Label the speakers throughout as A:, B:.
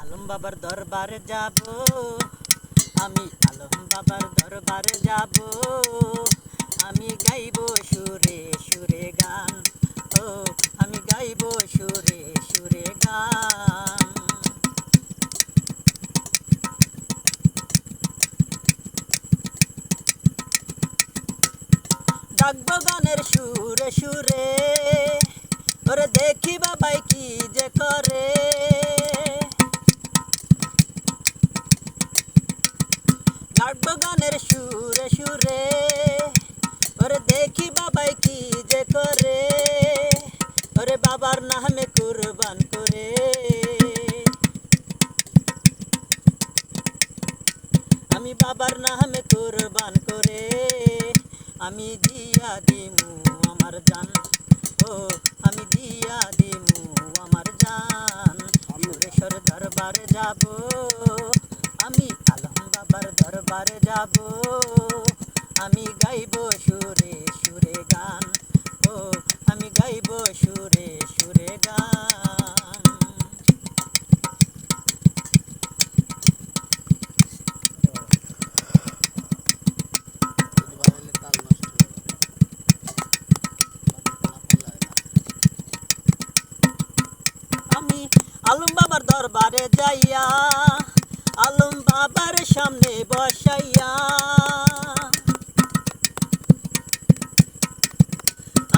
A: আলম বাবার দরবারে যাব, আমি আলম বাবার দরবারে যাব, আমি গাইব সুরে সুরে গান, ও আমি গাইব সুরে সুরে গান। ডাকবো গানের সুরে সুরে, ওরে দেখি বাবাই কি যে করে। ডাকবো গানের সুরে সুরে, ওরে দেখি বাবাই কি যে করে। ওরে বাবার নামে কুরবান করে, আমি বাবার নামে কুরবান করে, আমি দিয়া দিমু আমার জান, ও আমি দিয়া দিমু আমার জান। সুরেশ্বর দরবারে যাব, আমি আলম বাবার দরবারে যাব, আমি গাইব সুরে সুরে গান, ও আমি গাইব সুরে সুরে গান। আমি আলম বাবার দরবারে যাইয়া, আলম বাবার সামনে বসাইয়া,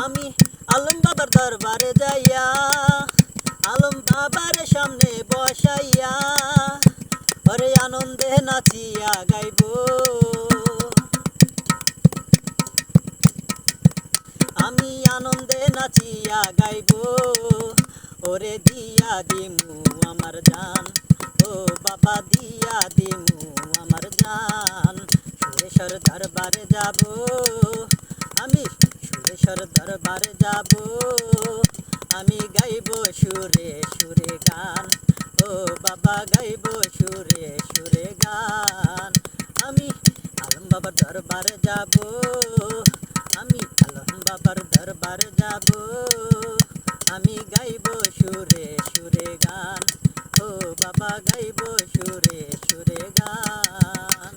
A: আমি আলম বাবার দরবারে যাইয়া, আলম বাবার সামনে বসাইয়া, ওরে আনন্দে নাচিয়া গাইব, আমি আনন্দে নাচিয়া গাইব, ওরে দিয়া দিমু আমার জান, ও বাবা দিয়া দিমু আমার জান। সুরেশ্বর দরবারে যাব, আমি সুরেশ্বর দরবারে যাব, আমি গাইব সুরে সুরে গান, ও বাবা গাইব সুরে সুরে গান। আমি আলম বাবার দরবারে যাব, আমি আলম বাবার দরবারে যাব, আমি গাইব সুরে সুরে গান, ও বাবা গাইব সুরে সুরে গান।